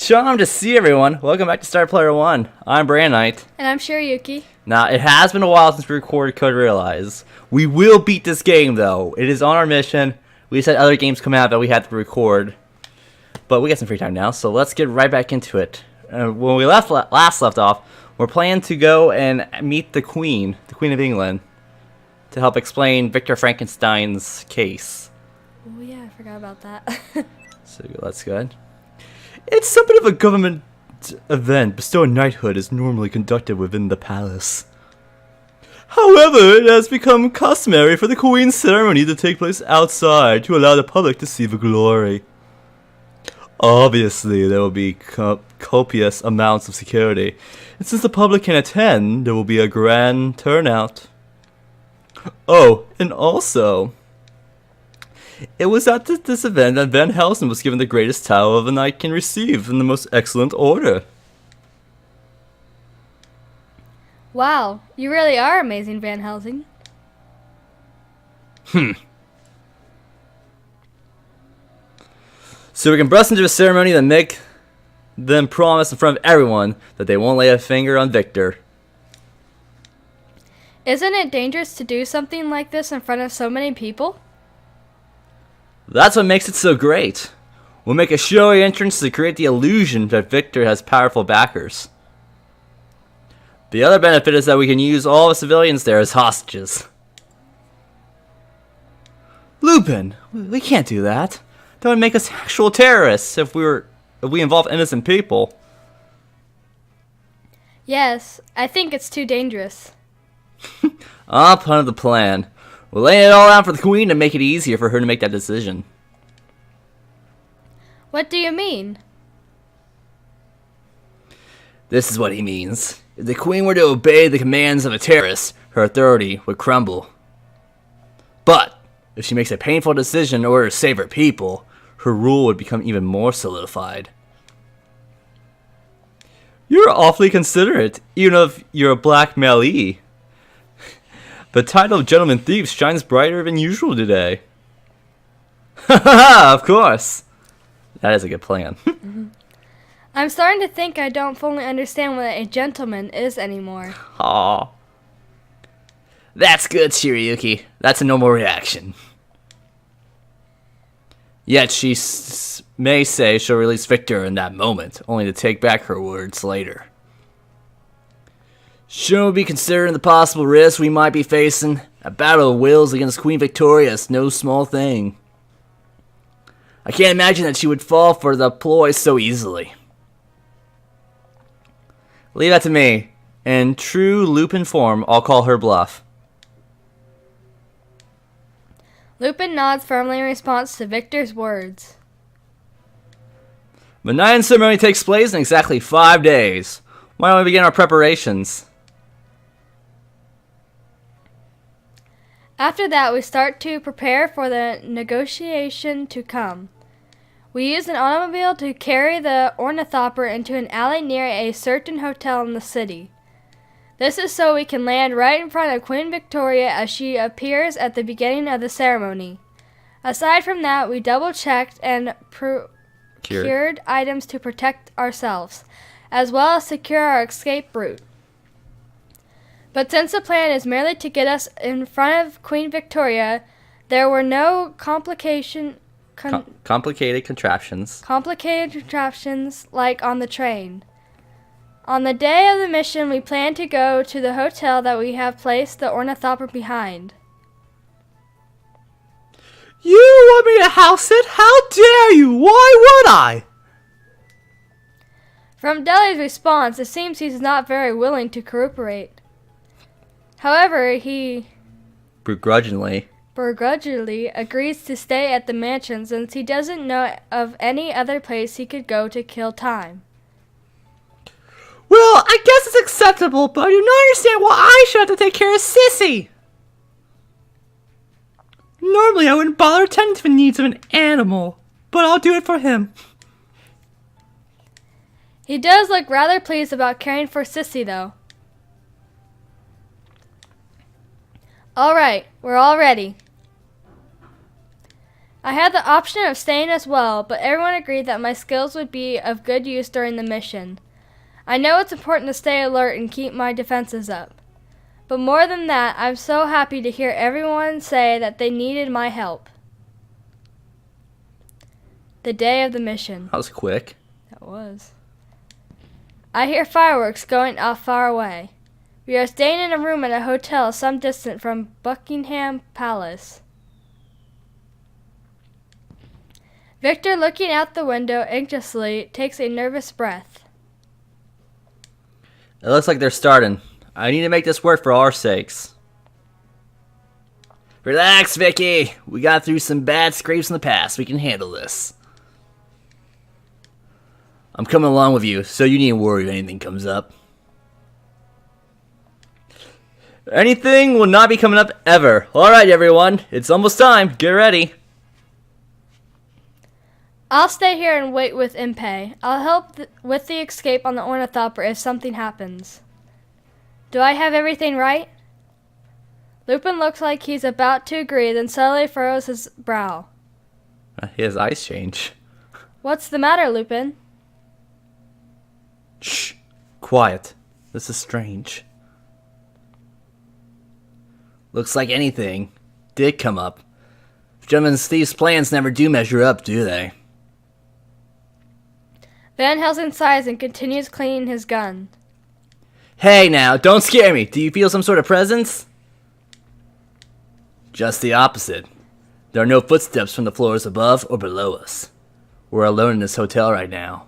Charm to see everyone. Welcome back to Star Player 1. I'm Brandon Knight. And I'm Shirayuki. Now, it has been a while since we recorded Code Realize. We will beat this game, though. It is on our mission. We just had other games come out that we had to record. But we got some free time now, so let's get right back into it. When we last left off, we're planning to go and meet the Queen of England, to help explain Victor Frankenstein's case. Oh yeah, I forgot about that. So that's good. It's something of a government event. Bestowing knighthood is normally conducted within the palace. However, it has become customary for the Queen's ceremony to take place outside to allow the public to see the glory. Obviously, there will be copious amounts of security, and since the public can attend, there will be a grand turnout. Oh, and also, it was at this event that Van Helsing was given the greatest title of a knight can receive in the most excellent order. Wow, you really are amazing, Van Helsing. So we can burst into a ceremony that make them promise in front of everyone that they won't lay a finger on Victor. Isn't it dangerous to do something like this in front of so many people? That's what makes it so great. We'll make a showy entrance to create the illusion that Victor has powerful backers. The other benefit is that we can use all the civilians there as hostages. Lupin, we can't do that. That would make us actual terrorists if we involve innocent people. Yes, I think it's too dangerous. I'll put the plan. We'll lay it all out for the Queen to make it easier for her to make that decision. What do you mean? This is what he means. If the Queen were to obey the commands of a terrorist, her authority would crumble. But if she makes a painful decision in order to save her people, her rule would become even more solidified. You're awfully considerate, even if you're a blackmailee. The title of Gentleman Thief shines brighter than usual today. Ha ha ha, of course. That is a good plan. I'm starting to think I don't fully understand what a gentleman is anymore. Aw. That's good, Shirayuki. That's a normal reaction. Yet she may say she'll release Victor in that moment, only to take back her words later. Shouldn't we be considering the possible risks we might be facing? A battle of wills against Queen Victoria is no small thing. I can't imagine that she would fall for the ploy so easily. Leave that to me. In true Lupin form, I'll call her bluff. Lupin nods firmly in response to Victor's words. The night ceremony takes place in exactly 5 days. Why don't we begin our preparations? After that, we start to prepare for the negotiation to come. We use an automobile to carry the ornithopter into an alley near a certain hotel in the city. This is so we can land right in front of Queen Victoria as she appears at the beginning of the ceremony. Aside from that, we double-checked and procured items to protect ourselves, as well as secure our escape route. But since the plan is merely to get us in front of Queen Victoria, there were no complicated contraptions like on the train. On the day of the mission, we plan to go to the hotel that we have placed the ornithopter behind. You want me to house it? How dare you? Why would I? From Deli's response, it seems he's not very willing to cooperate. However, he begrudgingly agrees to stay at the mansion since he doesn't know of any other place he could go to kill time. Well, I guess it's acceptable, but I do not understand why I should have to take care of Sissy. Normally, I wouldn't bother attending to the needs of an animal, but I'll do it for him. He does look rather pleased about caring for Sissy, though. All right, we're all ready. I had the option of staying as well, but everyone agreed that my skills would be of good use during the mission. I know it's important to stay alert and keep my defenses up. But more than that, I'm so happy to hear everyone say that they needed my help. The day of the mission. That was quick. That was. I hear fireworks going off far away. We are staying in a room at a hotel some distance from Buckingham Palace. Victor, looking out the window anxiously, takes a nervous breath. It looks like they're starting. I need to make this work for our sakes. Relax, Vicky. We got through some bad scrapes in the past. We can handle this. I'm coming along with you, so you needn't worry if anything comes up. Anything will not be coming up ever. Alright, everyone. It's almost time. Get ready. I'll stay here and wait with Impey. I'll help with the escape on the Ornithopter if something happens. Do I have everything right? Lupin looks like he's about to agree, then suddenly furrows his brow. His eyes change. What's the matter, Lupin? Shh. Quiet. This is strange. Looks like anything did come up. Gentlemen, Steve's plans never do measure up, do they? Van Helsing sighs and continues cleaning his gun. Hey now, don't scare me. Do you feel some sort of presence? Just the opposite. There are no footsteps from the floors above or below us. We're alone in this hotel right now.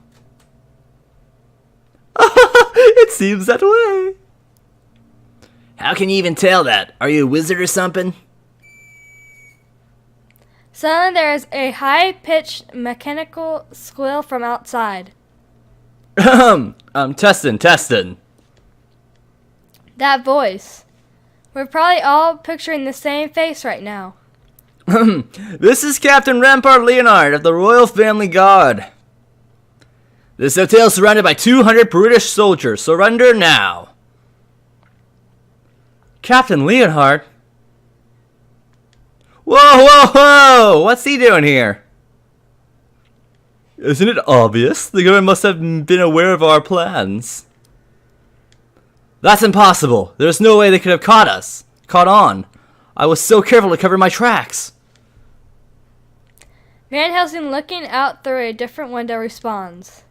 It seems that way. How can you even tell that? Are you a wizard or something? Suddenly there is a high-pitched mechanical squeal from outside. Testin'. That voice. We're probably all picturing the same face right now. This is Captain Rampart Leonard of the Royal Family Guard. This hotel is surrounded by 200 British soldiers. Surrender now. Captain Leonhardt? Whoa! What's he doing here? Isn't it obvious? The government must have been aware of our plans. That's impossible. There's no way they could have caught us. Caught on. I was so careful to cover my tracks. Van Helsing, looking out through a different window, responds.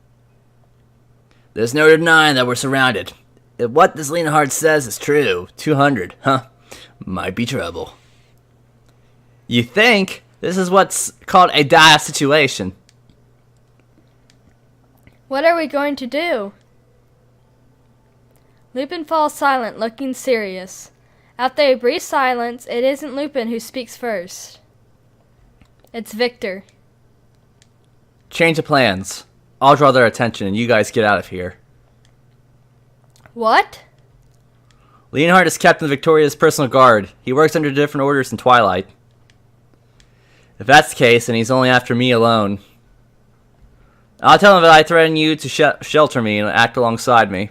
There's no denying that we're surrounded. If what this Leonhardt says is true, 200, might be trouble. You think? This is what's called a dire situation. What are we going to do? Lupin falls silent, looking serious. After a brief silence, it isn't Lupin who speaks first. It's Victor. Change of plans. I'll draw their attention and you guys get out of here. What? Leonhardt is Captain Victoria's personal guard. He works under different orders in Twilight. If that's the case, then he's only after me alone. I'll tell him that I threaten you to shelter me and act alongside me.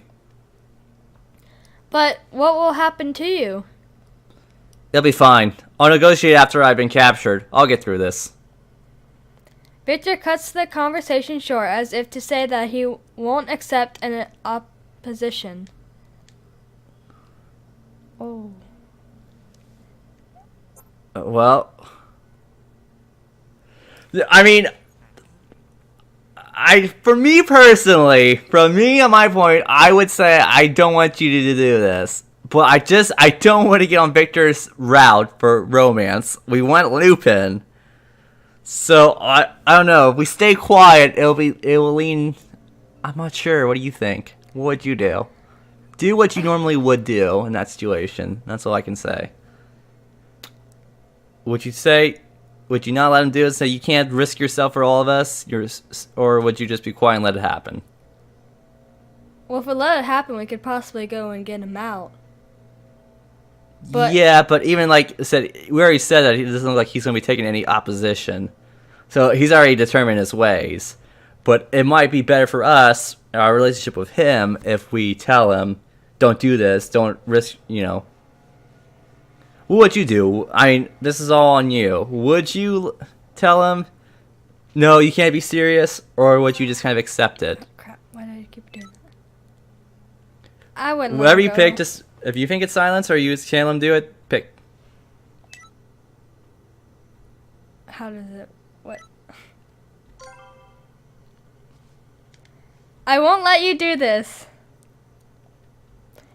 But what will happen to you? They'll be fine. I'll negotiate after I've been captured. I'll get through this. Victor cuts the conversation short as if to say that he won't accept an opposition. Oh. Well, I mean, for me personally, from me on my point, I would say I don't want you to do this. But I don't want to get on Victor's route for romance. We want Lupin. So, I don't know. If we stay quiet, it will lean... I'm not sure. What do you think? What would you do? Do what you normally would do in that situation. That's all I can say. Would you not let him do it, say you can't risk yourself for all of us? Or would you just be quiet and let it happen? Well, if we let it happen, we could possibly go and get him out. But yeah, but even like I said, we already said that he doesn't look like he's going to be taking any opposition. So he's already determined his ways. But it might be better for us, our relationship with him, if we tell him, don't do this, don't risk, What would you do? I mean, this is all on you. Would you tell him, no, you can't be serious, or would you just kind of accept it? Crap, why did I keep doing that? I wouldn't Whatever let you go. pick, just if you think it's silence or you tell him do it, pick. How does it... What? I won't let you do this.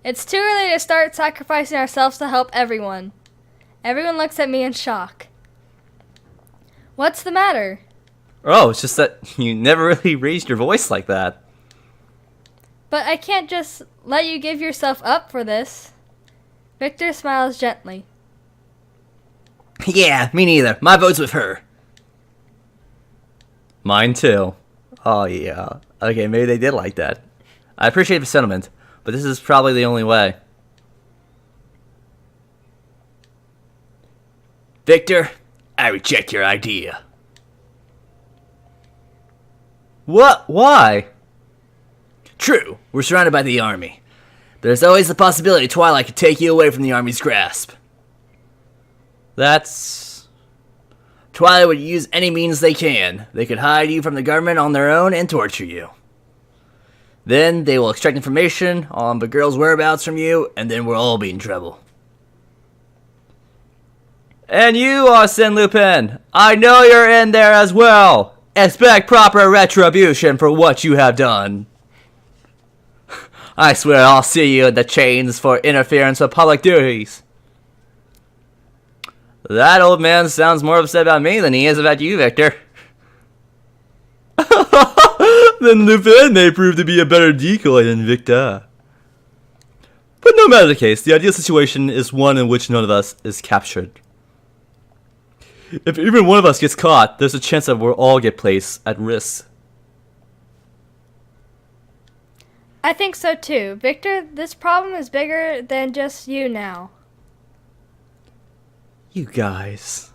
It's too early to start sacrificing ourselves to help everyone. Everyone looks at me in shock. What's the matter? Oh, it's just that you never really raised your voice like that. But I can't just let you give yourself up for this. Victor smiles gently. Yeah, me neither. My vote's with her. Mine too. Oh yeah. Okay, maybe they did like that. I appreciate the sentiment, but this is probably the only way. Victor, I reject your idea. What? Why? True, we're surrounded by the army. There's always the possibility Twilight could take you away from the army's grasp. That's... Twilight would use any means they can. They could hide you from the government on their own and torture you. Then they will extract information on the girl's whereabouts from you, and then we'll all be in trouble. And you, Arsène Lupin, I know you're in there as well. Expect proper retribution for what you have done. I swear I'll see you in the chains for interference with public duties. That old man sounds more upset about me than he is about you, Victor. Then Lupin may prove to be a better decoy than Victor. But no matter the case, the ideal situation is one in which none of us is captured. If even one of us gets caught, there's a chance that we'll all get placed at risk. I think so too. Victor, this problem is bigger than just you now. You guys.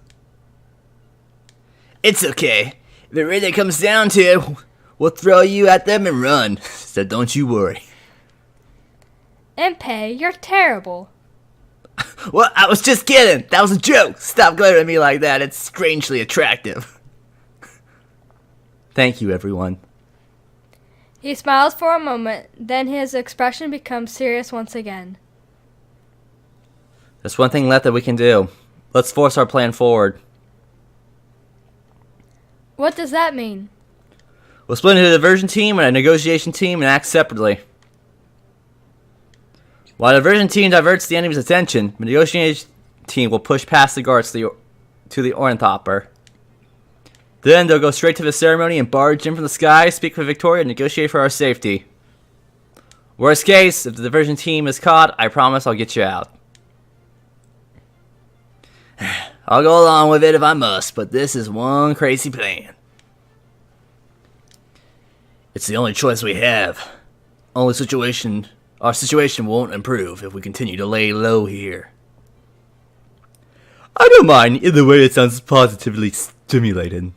It's okay. If it really comes down to it, we'll throw you at them and run. So don't you worry. Impey, you're terrible. Well, I was just kidding. That was a joke. Stop glaring at me like that. It's strangely attractive. Thank you, everyone. He smiles for a moment, then his expression becomes serious once again. There's one thing left that we can do. Let's force our plan forward. What does that mean? We'll split into a diversion team and a negotiation team and act separately. While the diversion team diverts the enemy's attention, the negotiation team will push past the guards to the ornithopter. Then they'll go straight to the ceremony and barge in from the sky, speak with Victoria, and negotiate for our safety. Worst case, if the diversion team is caught, I promise I'll get you out. I'll go along with it if I must, but this is one crazy plan. It's the only choice we have. Our situation won't improve if we continue to lay low here. I don't mind. Either way, it sounds positively stimulating.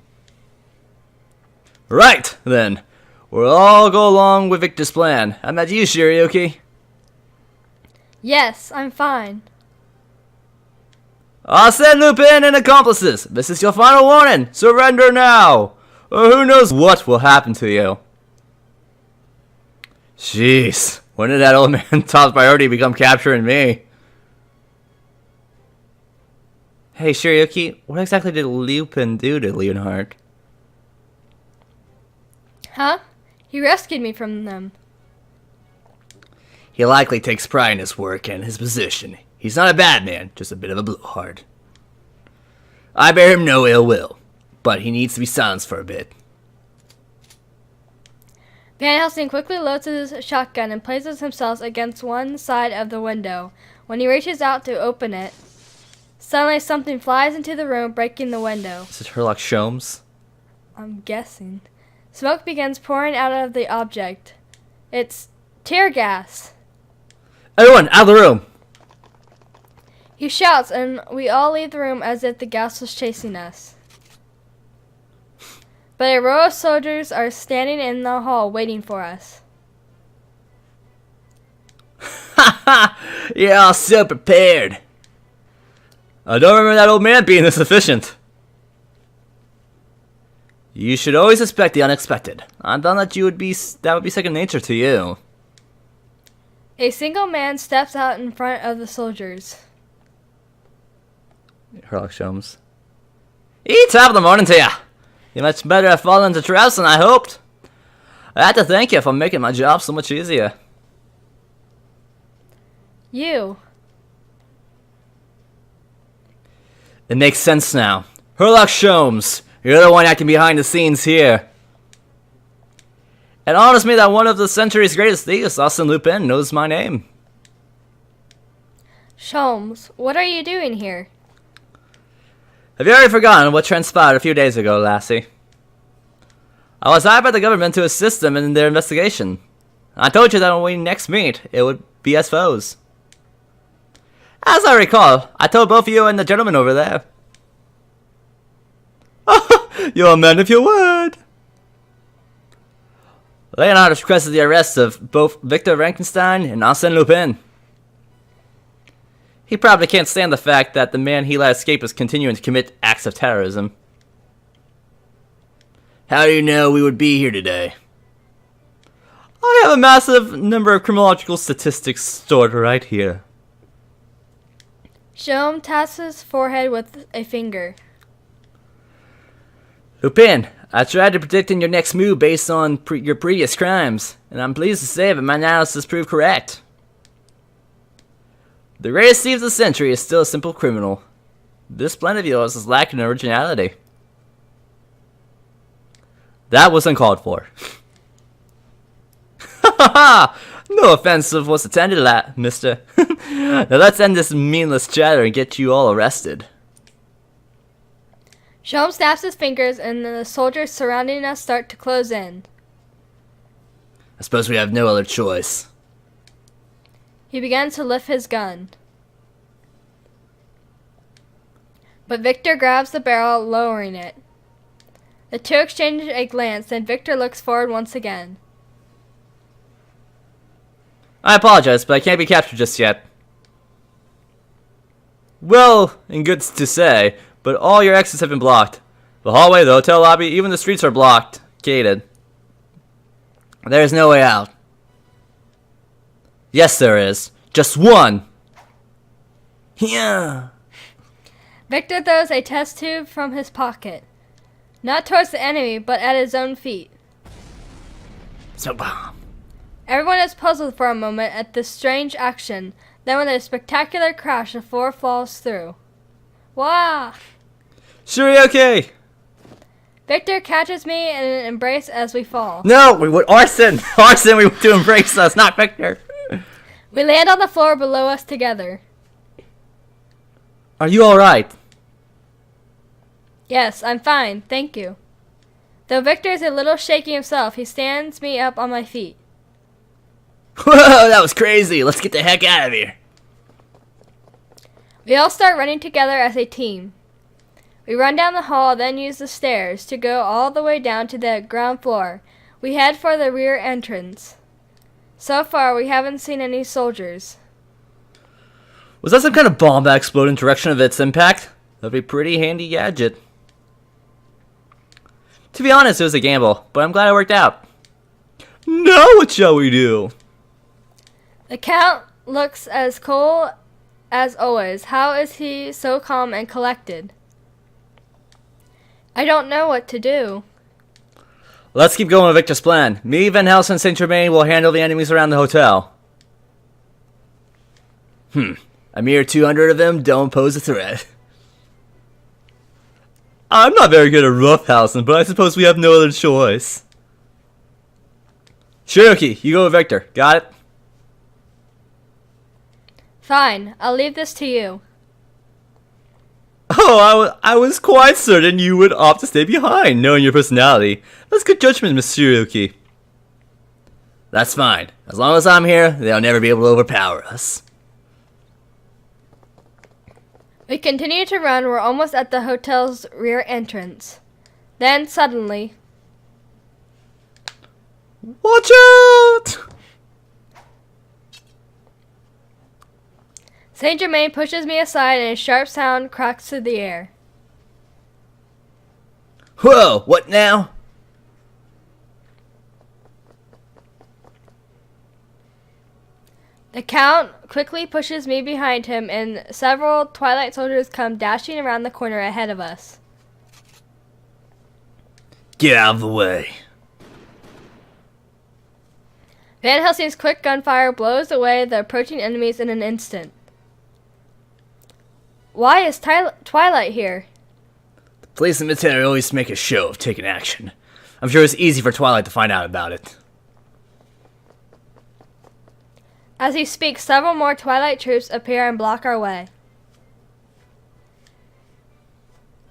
Right, then. We'll all go along with Victor's plan. How about you, Shirayuki? Yes, I'm fine. Arsène Lupin and accomplices, this is your final warning. Surrender now, or who knows what will happen to you. Jeez, when did that old man top priority become capturing me? Hey, Shirayuki, what exactly did Lupin do to Leonhard? Huh? He rescued me from them. He likely takes pride in his work and his position. He's not a bad man, just a bit of a blowhard. I bear him no ill will, but he needs to be silenced for a bit. Van Helsing quickly loads his shotgun and places himself against one side of the window. When he reaches out to open it, suddenly something flies into the room, breaking the window. Is it Sherlock Sholmes? I'm guessing. Smoke begins pouring out of the object. It's tear gas. Everyone, out of the room! He shouts, and we all leave the room as if the gas was chasing us. But a row of soldiers are standing in the hall waiting for us. Ha ha! You're all so prepared. I don't remember that old man being this efficient. You should always expect the unexpected. I thought that would be second nature to you. A single man steps out in front of the soldiers. Sherlock Holmes. Top of the morning to you. You much better have fallen into traps than I hoped. I have to thank you for making my job so much easier. You. It makes sense now. Sherlock Holmes, you're the one acting behind the scenes here. It honors me that one of the century's greatest thieves, Arsène Lupin, knows my name. Sholmes, what are you doing here? Have you already forgotten what transpired a few days ago, lassie? I was hired by the government to assist them in their investigation. I told you that when we next meet, it would be as foes. As I recall, I told both you and the gentleman over there. You're a man of your word. Leonard has requested the arrest of both Victor Frankenstein and Arsène Lupin. He probably can't stand the fact that the man he let escape is continuing to commit acts of terrorism. How do you know we would be here today? I have a massive number of criminological statistics stored right here. Sholmes taps his forehead with a finger. Lupin, I tried to predict your next move based on your previous crimes, and I'm pleased to say that my analysis proved correct. The greatest thief of the century is still a simple criminal. This plan of yours is lacking in originality. That was uncalled for. No offensive was intended, mister. Now let's end this meaningless chatter and get you all arrested. Sholmes snaps his fingers and the soldiers surrounding us start to close in. I suppose we have no other choice. He begins to lift his gun. But Victor grabs the barrel, lowering it. The two exchange a glance, then Victor looks forward once again. I apologize, but I can't be captured just yet. Well, and good to say, but all your exits have been blocked. The hallway, the hotel lobby, even the streets are blocked, gated. There's no way out. Yes, there is. Just one. Yeah. Victor throws a test tube from his pocket. Not towards the enemy, but at his own feet. So bomb. Everyone is puzzled for a moment at this strange action. Then with a spectacular crash, the floor falls through. Wah! Shirayuki! Victor catches me in an embrace as we fall. No, we would Arsène! Arsène, we want to embrace us, not Victor! We land on the floor below us together. Are you alright? Yes, I'm fine, thank you. Though Victor is a little shaky himself, he stands me up on my feet. Whoa, that was crazy! Let's get the heck out of here! We all start running together as a team. We run down the hall, then use the stairs to go all the way down to the ground floor. We head for the rear entrance. So far, we haven't seen any soldiers. Was that some kind of bomb that exploded in direction of its impact? That'd be a pretty handy gadget. To be honest, it was a gamble, but I'm glad it worked out. Now what shall we do? The Count looks as cool as always. How is he so calm and collected? I don't know what to do. Let's keep going with Victor's plan. Me, Van Helsing, and Saint Germain will handle the enemies around the hotel. A mere 200 of them don't pose a threat. I'm not very good at roughhousing, but I suppose we have no other choice. Shirayuki, you go with Victor. Got it? Fine, I'll leave this to you. Oh, I was quite certain you would opt to stay behind, knowing your personality. That's good judgment, Miss Shirayuki. That's fine. As long as I'm here, they'll never be able to overpower us. We continue to run. We're almost at the hotel's rear entrance. Then, suddenly... Watch out! Saint Germain pushes me aside and a sharp sound cracks through the air. Whoa, what now? The Count quickly pushes me behind him, and several Twilight soldiers come dashing around the corner ahead of us. Get out of the way. Van Helsing's quick gunfire blows away the approaching enemies in an instant. Why is Twilight here? The police and military always make a show of taking action. I'm sure it's easy for Twilight to find out about it. As he speaks, several more Twilight troops appear and block our way.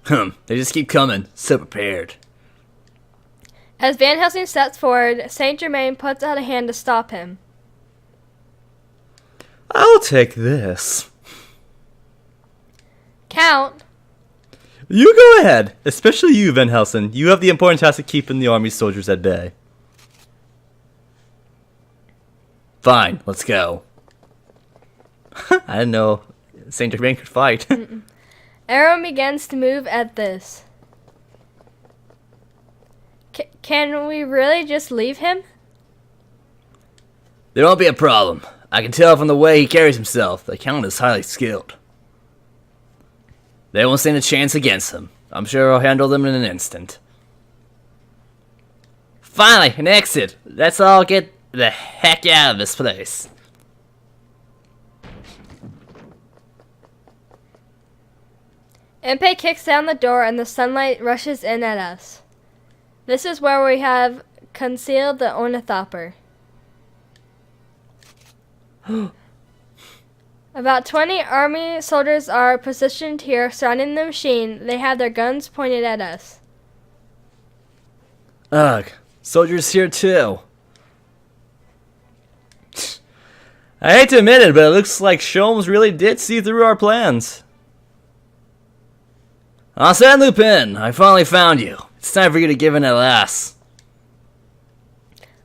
They just keep coming, so prepared. As Van Helsing steps forward, Saint Germain puts out a hand to stop him. I'll take this. Count! You go ahead, especially you, Van Helsing. You have the important task of keeping the army soldiers at bay. Fine, let's go. I didn't know Saint Germain could fight. Everyone begins to move at this. Can we really just leave him? There won't be a problem. I can tell from the way he carries himself. The Count is highly skilled. They won't stand a chance against him. I'm sure I'll handle them in an instant. Finally, an exit. Let's all get the heck out of this place. Impei kicks down the door and the sunlight rushes in at us. This is where we have concealed the ornithopter. About 20 army soldiers are positioned here surrounding the machine. They have their guns pointed at us. Ugh, soldiers here too. I hate to admit it, but it looks like Sholmes really did see through our plans. Arsène Lupin, I finally found you. It's time for you to give in at last.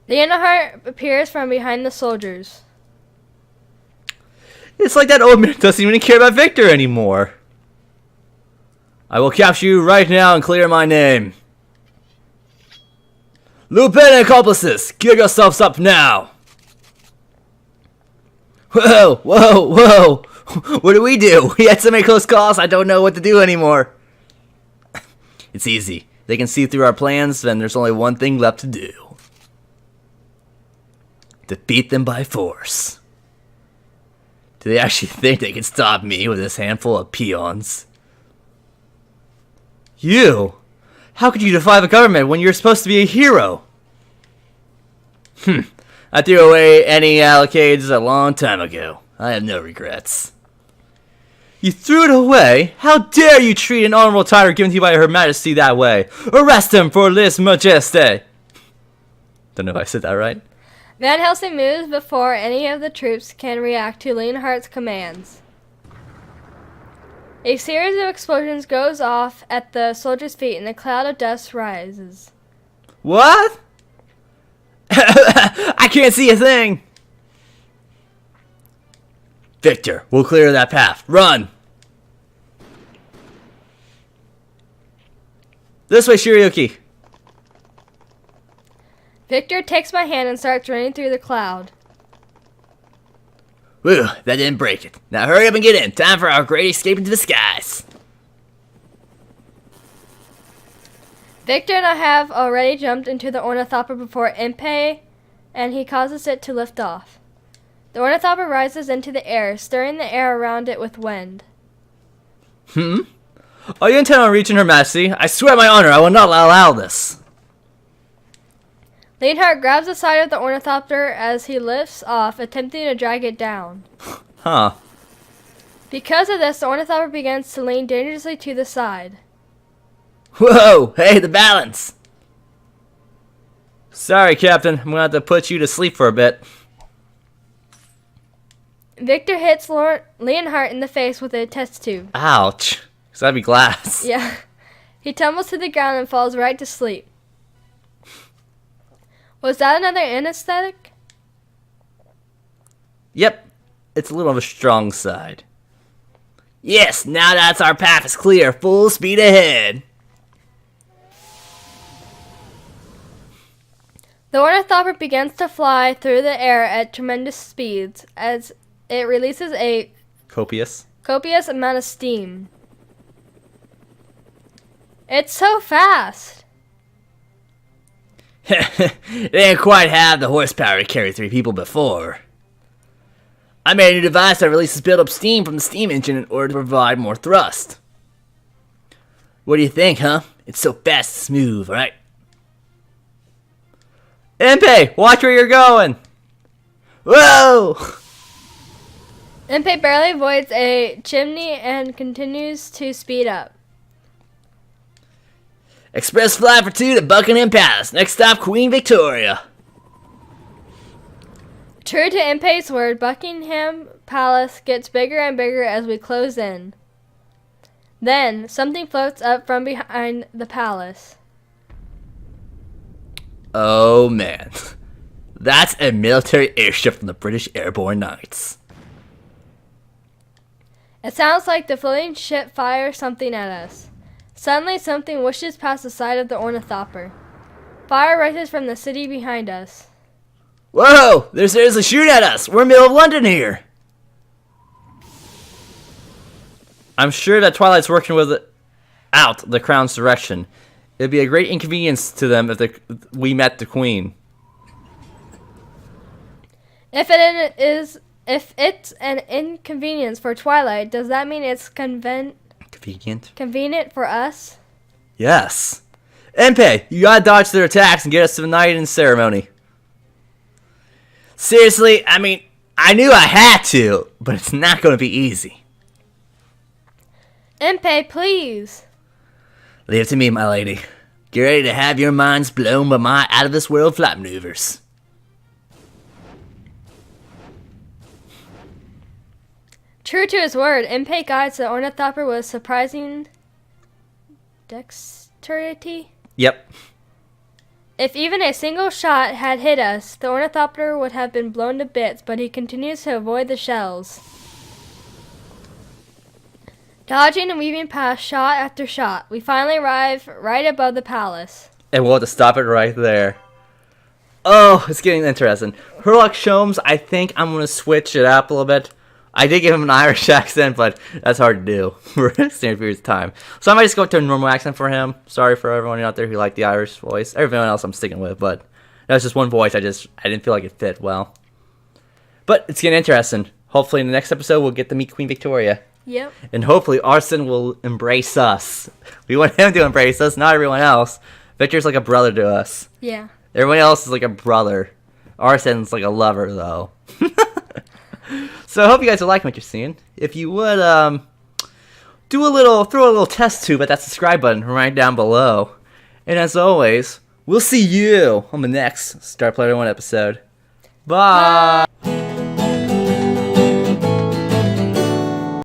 Leonhardt appears from behind the soldiers. It's like that old man doesn't even care about Victor anymore. I will capture you right now and clear my name. Lupin and accomplices, give yourselves up now. Whoa, whoa, whoa. What do? We had so many close calls, I don't know what to do anymore. It's easy. They can see through our plans, then there's only one thing left to do. Defeat them by force. Do they actually think they can stop me with this handful of peons? You? How could you defy the government when you're supposed to be a hero? I threw away any allocades a long time ago. I have no regrets. You threw it away? How dare you treat an honorable title given to you by Her Majesty that way? Arrest him for lese majesté. Don't know if I said that right. Van Helsing moves before any of the troops can react to Leonhardt's commands. A series of explosions goes off at the soldiers' feet and a cloud of dust rises. What? I can't see a thing. Victor, we'll clear that path. Run! This way, Shirayuki. Victor takes my hand and starts running through the cloud. Whew, that didn't break it. Now hurry up and get in. Time for our great escape into the skies. Victor and I have already jumped into the ornithopter before Impei, and he causes it to lift off. The ornithopter rises into the air, stirring the air around it with wind. Are you intent on reaching Her Majesty? I swear by honor, I will not allow this. Leonhardt grabs the side of the ornithopter as he lifts off, attempting to drag it down. Huh. Because of this, the ornithopter begins to lean dangerously to the side. Whoa! Hey, the balance! Sorry, Captain. I'm gonna have to put you to sleep for a bit. Victor hits Leonhardt in the face with a test tube. Ouch. Cause that'd be glass. Yeah. He tumbles to the ground and falls right to sleep. Was that another anesthetic? Yep. It's a little on the strong side. Yes, now that's our path is clear. Full speed ahead. The ornithopter begins to fly through the air at tremendous speeds as it releases a Copious amount of steam. It's so fast. It didn't quite have the horsepower to carry 3 people before. I made a new device that releases built-up steam from the steam engine in order to provide more thrust. What do you think, huh? It's so fast and smooth, right? Impey, watch where you're going! Whoa! Impey barely avoids a chimney and continues to speed up. Express flight for 2 to Buckingham Palace. Next stop, Queen Victoria. True to Impey's word, Buckingham Palace gets bigger and bigger as we close in. Then, something floats up from behind the palace. Oh man. That's a military airship from the British Airborne Knights. It sounds like the floating ship fires something at us. Suddenly, something whooshes past the side of the ornithopter. Fire rises from the city behind us. Whoa! They're seriously shooting at us! We're in the middle of London here! I'm sure that Twilight's working with out the crown's direction. It'd be a great inconvenience to them if we met the Queen. If it's an inconvenience for Twilight, does that mean it's convenient for us? Yes. Impey, you gotta dodge their attacks and get us to the knight in ceremony. Seriously, I mean, I knew I had to, but it's not gonna be easy. Impey, please. Leave it to me, my lady. Get ready to have your minds blown by my out-of-this-world flight maneuvers. True to his word, Impey guides the ornithopter with surprising dexterity. Yep. If even a single shot had hit us, the ornithopter would have been blown to bits, but he continues to avoid the shells. Dodging and weaving past shot after shot, we finally arrive right above the palace. And we'll have to stop it right there. Oh, it's getting interesting. Herlock Sholmes, I think I'm going to switch it up a little bit. I did give him an Irish accent, but that's hard to do for extended periods of time. So I might just go to a normal accent for him. Sorry for everyone out there who liked the Irish voice. Everyone else I'm sticking with, but that was just one voice I didn't feel like it fit well. But it's getting interesting. Hopefully in the next episode we'll get to meet Queen Victoria. Yep. And hopefully Arsene will embrace us. We want him to embrace us, not everyone else. Victor's like a brother to us. Yeah. Everyone else is like a brother. Arsene's like a lover, though. So I hope you guys are liking what you're seeing. If you would, throw a little test tube at that subscribe button right down below. And as always, we'll see you on the next Star Player 1 episode. Bye.